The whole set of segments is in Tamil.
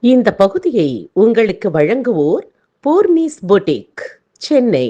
இந்த பகுதியை உங்களுக்கு வழங்குவோர் Poornis boutique, Chennai.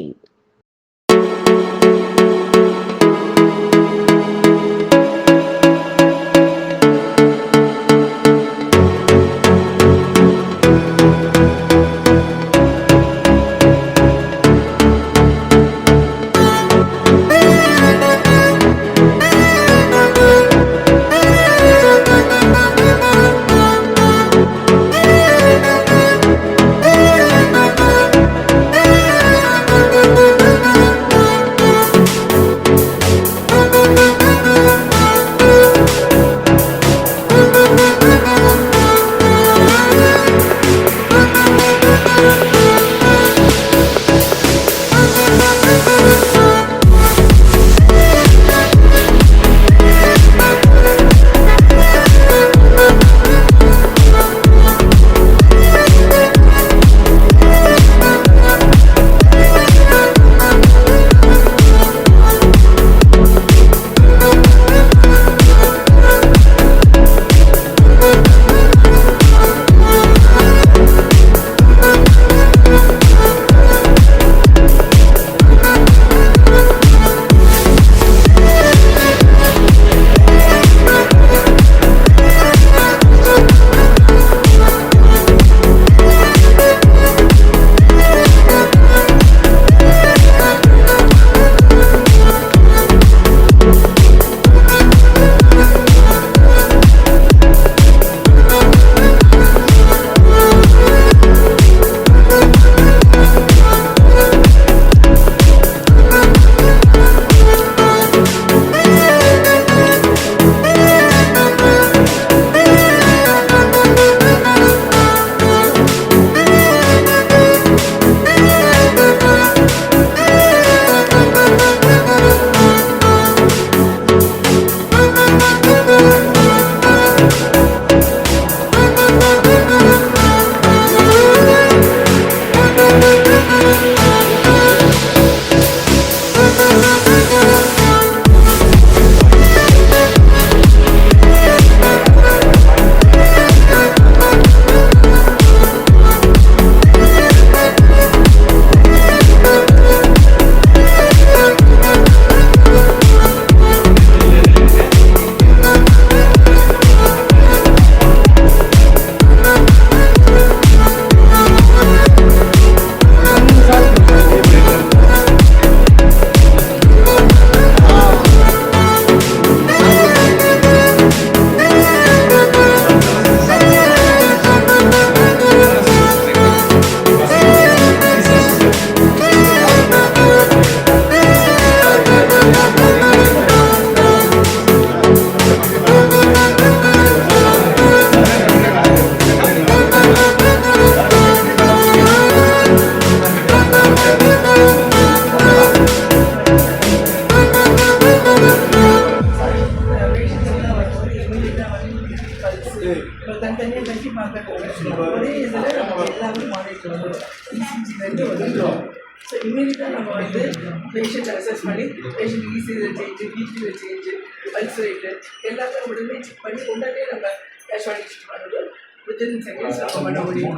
Patient assess பண்ணி பேஷண்ட் ஈஸியில் சேஞ்சு பிபியில் சேஞ்சு பல்ஸ் ரேட்டு எல்லாமே உடனே செக் பண்ணி உடனே நம்ம கேஷுவாலிட்டி பண்ணுறது வித்தின் செகண்ட்ஸ் நம்ம பண்ண முடியும்.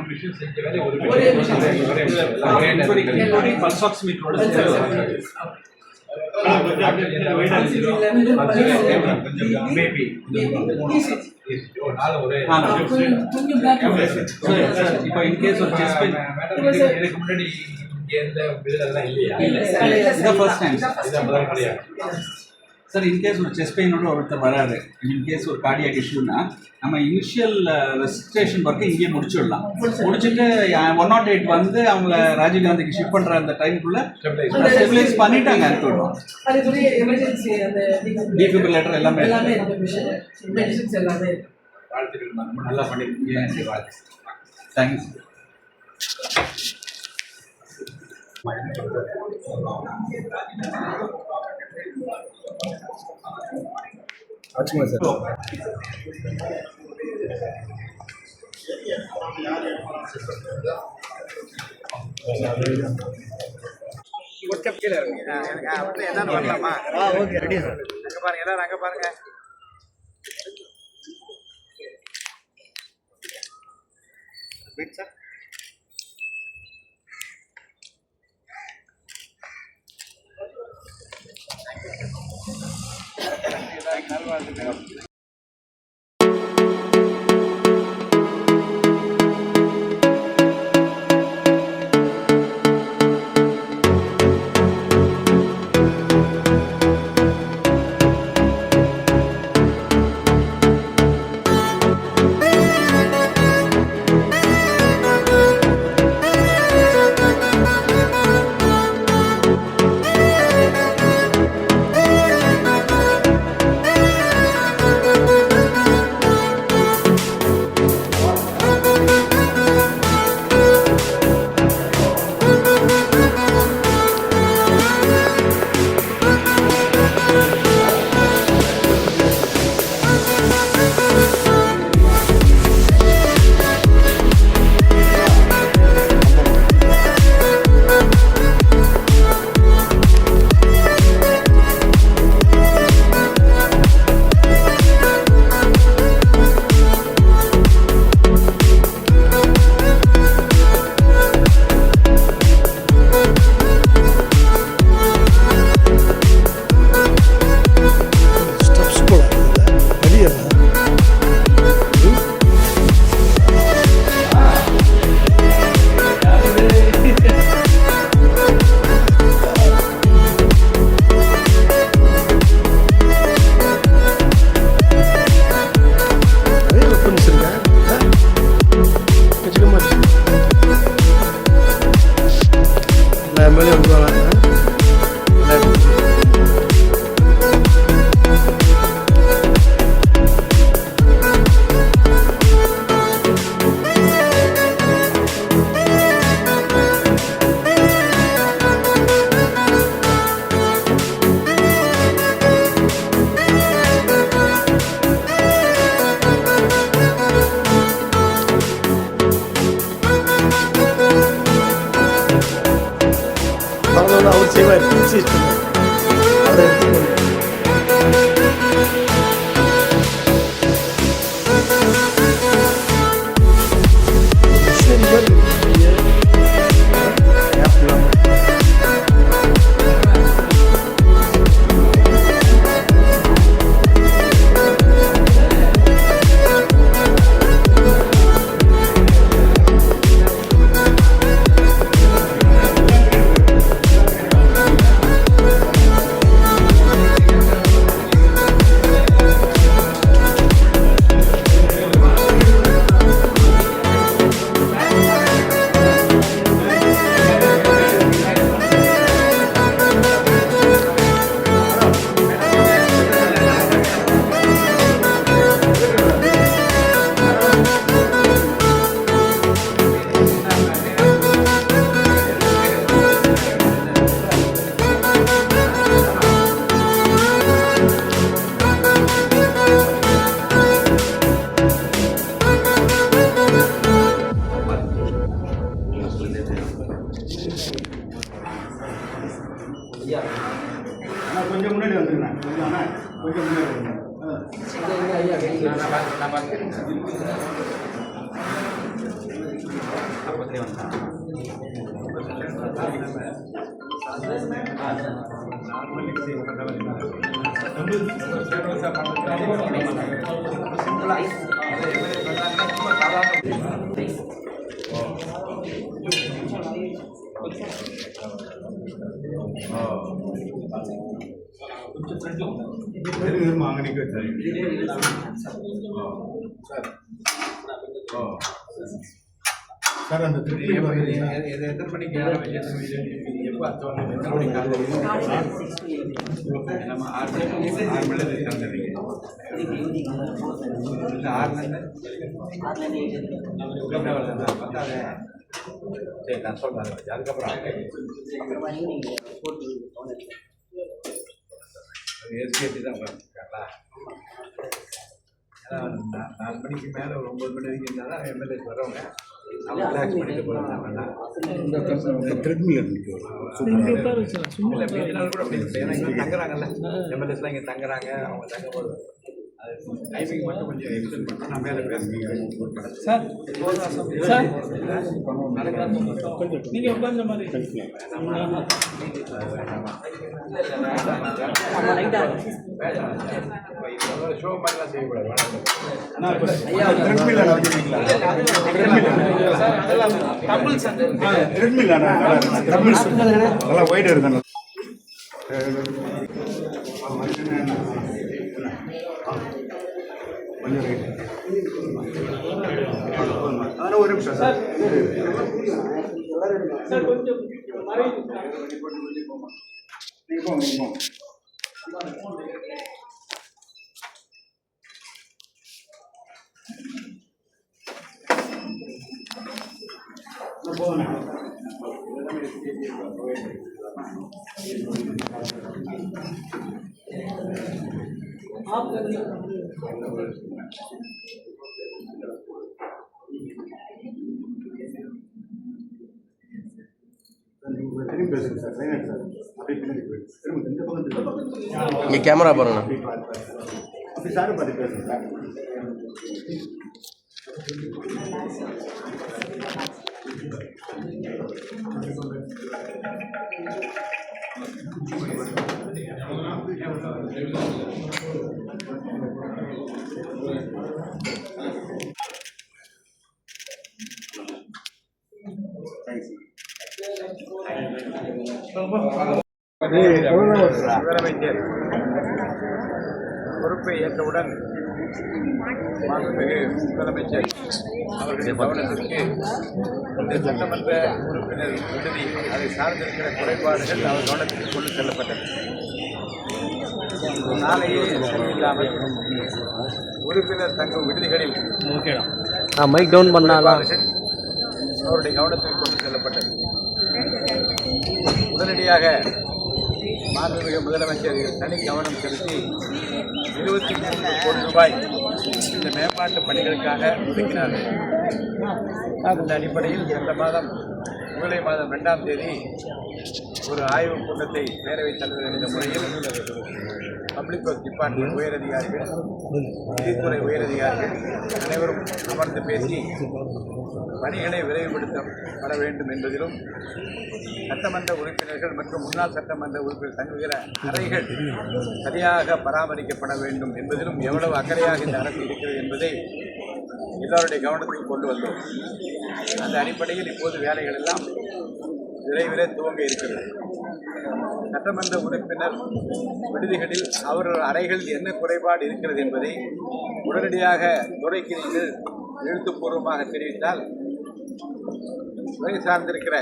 ஒரே சார், இன்கேஸ் ஒரு செஸ்ட் பெயினோட ஒருத்தர் வராது, இன்கேஸ் ஒரு கார்டியாக் இஷ்யூனா நம்ம இனிஷியல் ரெஜிஸ்ட்ரேஷன் ஒர்க்கு இங்கேயே முடிச்சிடலாம். முடிச்சுட்டு 108 வந்து அவங்கள ராஜீவ்காந்திக்கு ஷிஃப்ட் பண்ணுற அந்த டைமுக்குள்ளே ஸ்டெபிலைஸ் பண்ணிவிட்டு அங்கே அனுப்பிவிடுவோம். டிஃபிபிரிலேட்டர் எல்லாமே நல்லா பண்ணிருக்கீங்க. Thank you sir. ஆச்சுமா சார்? கீழே இருக்கு அப்படியே என்னன்னு வரலாமா? Okay, ready sir. அங்கே பாருங்க, எல்லாரும் அங்கே பாருங்க. Wait sir. நல்வாழ்த்துக்கள். அவர் செய்வார் அதை கொஞ்சம் முன்னாடி வந்துருங்க. கொஞ்சம் முன்னாடி வந்துருங்க. அப்பத்தே வந்தேன். மாங்கனிக்கு வச்சாரு சார். அந்த திருப்பி எத்தனை மணிக்கு எப்போ எத்தனை மணிக்கு நம்ம 6 மணி தந்துடுறீங்க. 6 பத்தாது. சரி நான் சொல்கிறேன். அதுக்கப்புறம் எஸ்பிஎஸ்சி தான் உட்காந்துருக்காங்களா? 4 மணிக்கு மேலே ஒரு 9 மணி வரைக்கும் இருந்தால் தான் எம்எல்ஏஸ் வரவங்க அவங்க ரிலாக்ஸ் பண்ணிட்டு போகிறாங்க. கூட அப்படி ஏன்னா இங்கே தங்குறாங்கல்ல, எம்எல்ஏஸ்லாம் இங்கே தங்குறாங்க. அவங்க தங்கும் போது அது டைமிங் மட்டும் கொஞ்சம் எக்ஸ்டெண்ட் பண்ணால் நான் மேலே பேசுகிறேன் சார் சார் நீங்கள் உட்கார்ந்த மாதிரி ஷோ மாதிரிலாம் செய்யக்கூடாது. நல்லா ஒயிட் இருக்கு. அதனால ஒரு நிமிஷம் சார் கொஞ்சம் திரும்பி பேசுங்க சார். Silent sir. அப்படியே பின்னாடி போயிடுங்க. திரும்ப இந்த பக்கம் திரும்ப. இங்கே கேமரா பாருங்க. அப்படி சார் பார்த்து பேசுங்க சார். முதலமைச்சர் பொறுப்பை ஏற்றவுடன் மாண்புமிகு முதலமைச்சர் அவர்களின் கவனத்திற்கு இந்த சட்டமன்ற உறுப்பினர் விடுதி அதை சார்ந்திருக்கிற குறைபாடுகள் அவர் கவனத்திற்கு கொண்டு செல்லப்பட்டது. நாளையே இல்லாமல் உறுப்பினர் தங்கும் விடுதிகளில் மைக் டவுன் பண்ணாதான் அவருடைய கவனத்திற்கு கொண்டு செல்லப்பட்டது. உடனடியாக மாண்புமிகு முதலமைச்சர் தனி கவனம் செலுத்தி 23 கோடி ரூபாய் இந்த மேம்பாட்டு பணிகளுக்காக ஒதுக்கினார்கள். அந்த அடிப்படையில் சென்ற மாதம் ஜூலை மாதம் 2ஆம் தேதி ஒரு ஆய்வுக் கூட்டத்தை பேரவைத் தலைவர் என்ற முறையில் பப்ளிக் ஒர்க் டிபார்ட்மெண்ட் உயரதிகாரிகள், நிதித்துறை உயரதிகாரிகள் அனைவரும் அமர்ந்து பேசி பணிகளை விரைவுபடுத்தப்பட வேண்டும் என்பதிலும் சட்டமன்ற உறுப்பினர்கள் மற்றும் முன்னாள் சட்டமன்ற உறுப்பினர் தங்குகிற அறைகள் சரியாக பராமரிக்கப்பட வேண்டும் என்பதிலும் எவ்வளவு அக்கறையாக இந்த அரசு இருக்கிறது என்பதை எல்லோருடைய கவனத்தில் கொண்டு வந்தோம். அந்த அடிப்படையில் இப்போது வேலைகள் எல்லாம் விரைவில் துவங்க இருக்கிறது. சட்டமன்ற உறுப்பினர் விடுதிகளில் அவர்கள் அறைகளில் என்ன குறைபாடு இருக்கிறது என்பதை உடனடியாக துறைக்கு நீங்கள் எழுத்துப்பூர்வமாக தெரிவித்தால் துறை சார்ந்திருக்கிற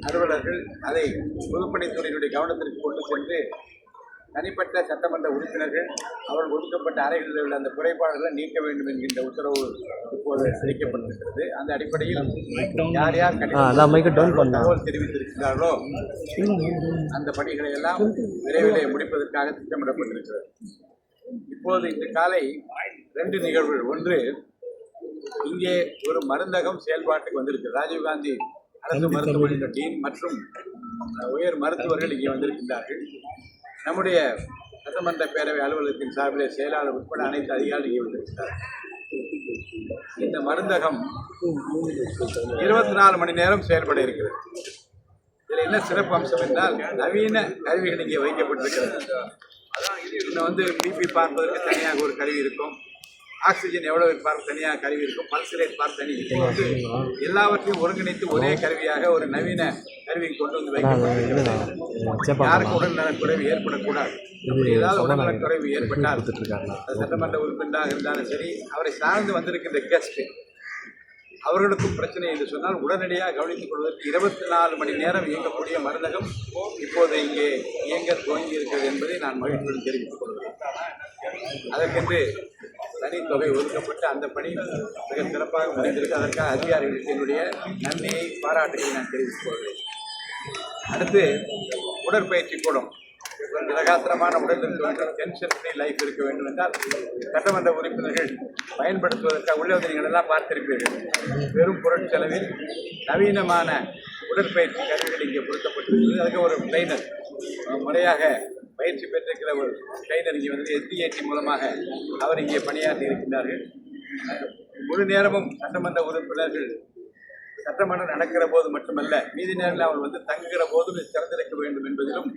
அலுவலர்கள் அதை பொதுப்பணித்துறையினுடைய கவனத்திற்கு கொண்டு சென்று தனிப்பட்ட சட்டமன்ற உறுப்பினர்கள் அவர்கள் ஒதுக்கப்பட்ட அறைகளில் உள்ள அந்த குறைபாடுகளை நீக்க வேண்டும் என்கின்ற உத்தரவு இப்போது அளிக்கப்பட்டிருக்கிறது. அந்த அடிப்படையில் யார் யார் தகவல் தெரிவித்திருக்கிறார்களோ அந்த பணிகளை எல்லாம் விரைவிலே முடிப்பதற்காக திட்டமிடப்பட்டிருக்கிறது. இப்போது இன்று காலை 2 நிகழ்வுகள். ஒன்று, இங்கே ஒரு மருந்தகம் செயல்பாட்டுக்கு வந்திருக்கு. ராஜீவ்காந்தி அரசு மருத்துவமனையின் டீன் மற்றும் உயர் மருத்துவர்கள் இங்கே வந்திருக்கின்றார்கள். நம்முடைய சட்டமன்ற பேரவை அலுவலகத்தின் சார்பிலே செயலாளர் உட்பட அனைத்து அதிகாரிகள் இங்கே வந்திருக்கிறார்கள். இந்த மருந்தகம் 24 மணி நேரம் செயல்பட இருக்கிறது. இதில் என்ன சிறப்பு அம்சம் என்றால் நவீன கருவிகள் இங்கே வைக்கப்பட்டிருக்கிறது. இன்னும் பிபி பார்ப்பதற்கு தனியாக ஒரு கருவி இருக்கும், ஆக்சிஜன் எவ்வளவு பார்க்க தனியாக கருவி இருக்கும், பல்ஸ் ரேட் பார்க்க தனி இருக்கும். எல்லாவற்றையும் ஒருங்கிணைத்து ஒரே கருவியாக ஒரு நவீன கருவியை கொண்டு வந்து வைக்கப்பட்டிருக்கிறது. யாருக்கு உடல்நலக்குறைவு ஏற்படக்கூடாது. ஏதாவது உடல்நலக்குறைவு ஏற்பட்டால் சட்டமன்ற உறுப்பினராக இருந்தாலும் சரி, அவரை சார்ந்து வந்திருக்கின்ற கெஸ்ட் அவர்களுக்கும் பிரச்சனை என்று சொன்னால் உடனடியாக கவனித்துக் கொள்வதற்கு 24 மணி நேரம் இயங்கக்கூடிய மருந்தகம் இப்போது இங்கே இயங்க துவங்கி இருக்கிறது என்பதை நான் மகிழ்ச்சியுடன் தெரிவித்துக் கொள்கிறேன். அதற்கென்று தனித்தொகை ஒதுக்கப்பட்டு அந்த பணி மிக சிறப்பாக முடிந்திருக்கு. அதற்காக அதிகாரிகளுக்கு என்னுடைய நன்றியை, பாராட்டுகளை நான் தெரிவித்துக் கொள்கிறேன். அடுத்து, உடற்பயிற்சி கூடம். ஒரு திரகாத்திரமான உடல் இருக்க வேண்டும், டென்ஷன் ஃப்ரீ லைஃப் இருக்க வேண்டும் என்றால் சட்டமன்ற உறுப்பினர்கள் பயன்படுத்துவதற்காக உள்ள நீங்கள் எல்லாம் பார்த்திருப்பீர்கள். பெரும் பொருட்செலவில் நவீனமான உடற்பயிற்சி கருவிகள் இங்கே பொருத்தப்பட்டிருக்கிறது. அதுக்கு ஒரு ட்ரெயினர் முறையாக பயிற்சி பெற்றிருக்கிற ஒரு ட்ரைனர் இங்கே வந்து SDAT மூலமாக அவர் இங்கே பணியாற்றி இருக்கின்றார்கள். முழு நேரமும் சட்டமன்ற உறுப்பினர்கள் சட்டமன்றம் நடக்கிற போது மட்டுமல்ல, மீதி நேரத்தில் அவர் வந்து தங்குகிற போதும் திறந்திருக்க வேண்டும் என்பதிலும்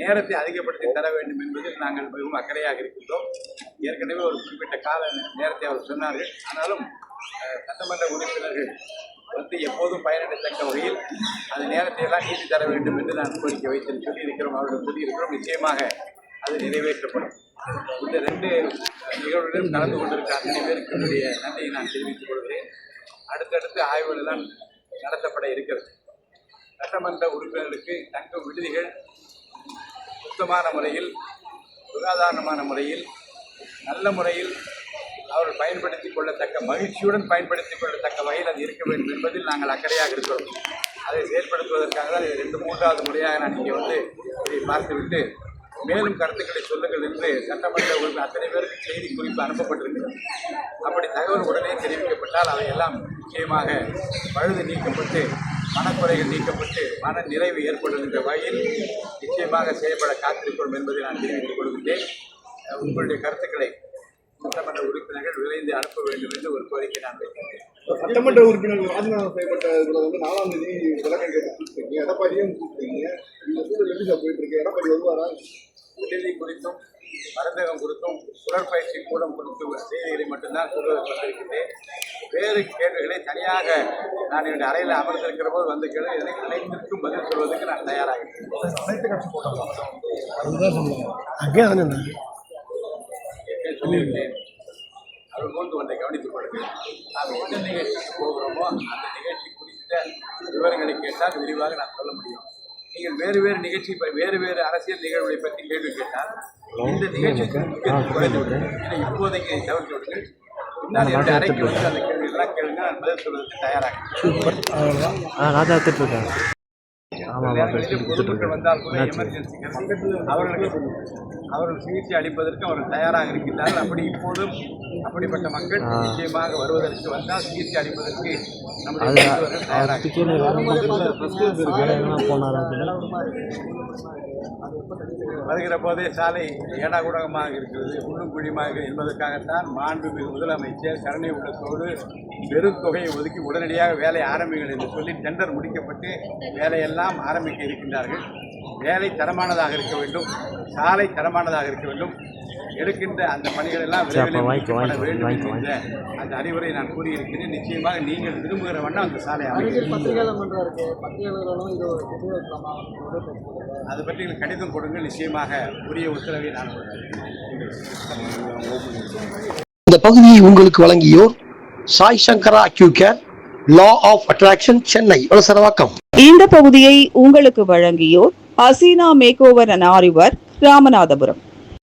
நேரத்தை அதிகப்படுத்தி தர வேண்டும் என்பதில் நாங்கள் மிகவும் அக்கறையாக இருக்கின்றோம். ஏற்கனவே ஒரு குறிப்பிட்ட கால நேரத்தை அவர் சொன்னார்கள். ஆனாலும் சட்டமன்ற உறுப்பினர்கள் வந்து எப்போதும் பயனடைத்தக்க வகையில் அந்த நேரத்தை எல்லாம் நீதி தர வேண்டும் என்று நான் கோரிக்கை வைத்து சொல்லியிருக்கிறோம். அவர்கள் சொல்லியிருக்கிறோம். நிச்சயமாக அது நிறைவேற்றப்படும். இந்த 2 நிகழ்வுகளிலும் கலந்து கொண்டிருக்க அத்தனை பேருக்கு என்னுடைய நன்றியை நான் தெரிவித்துக் கொள்கிறேன். அடுத்தடுத்து ஆய்வுகள் எல்லாம் நடத்தப்பட இருக்கிறது. சட்டமன்ற உறுப்பினர்களுக்கு தங்கும் விடுதிகள் சுத்தமான முறையில், சுகாதாரமான முறையில், நல்ல முறையில் அவர்கள் பயன்படுத்திக் கொள்ளத்தக்க, மகிழ்ச்சியுடன் பயன்படுத்திக் கொள்ளத்தக்க வகையில் அது இருக்க வேண்டும் என்பதில் நாங்கள் அக்கறையாக இருக்கிறோம். அதை செயல்படுத்துவதற்காக தான் 2-3வது முறையாக நான் இங்கே வந்து இதை பார்த்துவிட்டு மேலும் கருத்துக்களை சொல்லுங்கள் என்று சட்டமன்ற உறுப்பினர் அத்தனை பேருக்கு செய்தி குறிப்பு அனுப்பப்பட்டிருக்கிறது. அப்படி தகவல் உடனே தெரிவிக்கப்பட்டால் அவையெல்லாம் நிச்சயமாக பழுது நீக்கப்பட்டு, மனக்குறைகள் நீக்கப்பட்டு, மன நிறைவு ஏற்படுகின்ற வகையில் நிச்சயமாக செயல்பட காத்திருக்கிறோம் என்பதை நான் தெரிவித்துக் கொள்கின்றேன். உங்களுடைய கருத்துக்களை சட்டமன்ற உறுப்பினர்கள் விரைந்து அனுப்ப வேண்டும் என்று ஒரு கோரிக்கை நான் வைக்கின்றேன். சட்டமன்ற உறுப்பினர்கள் ராஜினாமா செய்யப்பட்டதுல வந்து 4ஆம் தேதி விளக்கம் கேட்டு கூப்பிட்டீங்க, எடப்பாடியும் கூப்பிட்டீங்க. இந்த சூழல் எப்படி சார் போயிட்டு இருக்கு? எடப்பாடி வருவாரா? விடுதி குறித்தும் மருந்தகம் குறித்தும் உடற்பயிற்சி கூடம் குறித்தும் செய்திகளை மட்டும்தான் சொல்வதற்கு வந்திருக்கின்றேன். வேறு கேள்விகளை தனியாக நான் என்னுடைய அறையில் அமர்ந்திருக்கிற போது வந்து கேள்வி இதனை அனைத்திற்கும் பதில் சொல்வதற்கு நான் தயாராக இருக்கிறேன். அனைத்து கட்சி போட்டோம் சொல்லியிருக்கேன். அவர் போன்று ஒன்றை கவனித்துக் கொள்கிறேன். நாம் எந்த நிகழ்ச்சிக்கு போகிறோமோ அந்த நிகழ்ச்சி குறித்த விவரங்களை கேட்டால் விரிவாக நான் சொல்ல முடியும். நீங்கள் வேறு நிகழ்ச்சி, வேறு அரசியல் நிகழ்வுகளை பற்றி கேள்வி கேட்டால் இந்த நிகழ்ச்சிக்கு முக்கியத்துவம் குறைந்து விடும். ஏன்னா இப்போதைக்கு தவிர்த்து விடுங்கள். பின்னால் என்னுடைய அறைக்கு வந்து அந்த கேள்விகள்லாம் கேளுங்க, நான் பதில் சொல்வதற்கு தயாராக பொதுமக்கள் வந்தால் கூட எமர்ஜென்சி அவர்கள் சிகிச்சை அளிப்பதற்கு அவர்கள் தயாராக இருக்கின்றார்கள். அப்படி இப்போதும் அப்படிப்பட்ட மக்கள் நிச்சயமாக வருவதற்கு வந்தால் சிகிச்சை அளிப்பதற்கு வருகிற போதே சாலை ஏடாகூடமாக இருக்கிறது, உள்ளும் குழிமாக என்பதற்காகத்தான் மாண்புமிகு முதலமைச்சர் கருணை உள்ளத்தோடு பெரும் தொகையை ஒதுக்கி உடனடியாக வேலை ஆரம்பிங்கள் என்று சொல்லி டெண்டர் முடிக்கப்பட்டு வேலையெல்லாம் ஆரம்பிக்க இருக்கின்றார்கள். வேலை தரமானதாக இருக்க வேண்டும், சாலை தரமானதாக இருக்க வேண்டும். எடுக்கின்ற அந்த பணிகள் எல்லாம் விரைவில் முடிக்கப்பட வேண்டும் என்ற அந்த அறிவுரை நான் கூறியிருக்கிறேன். நிச்சயமாக நீங்கள் விரும்புகிற வண்ணம் அந்த சாலை அது பற்றி கடிதம் கொடுங்கள். நிச்சயமாக உரிய உத்தரவை நான் இந்த பகுதியை உங்களுக்கு வழங்கியோர் Sai Sankara Accucare, law of attraction, Chennai Valasaravakkam. இந்த பகுதியை உங்களுக்கு வழங்கியோர் அசீனா மேக் ஓவர் அண்ட் ஆரிவர், ராமநாதபுரம்.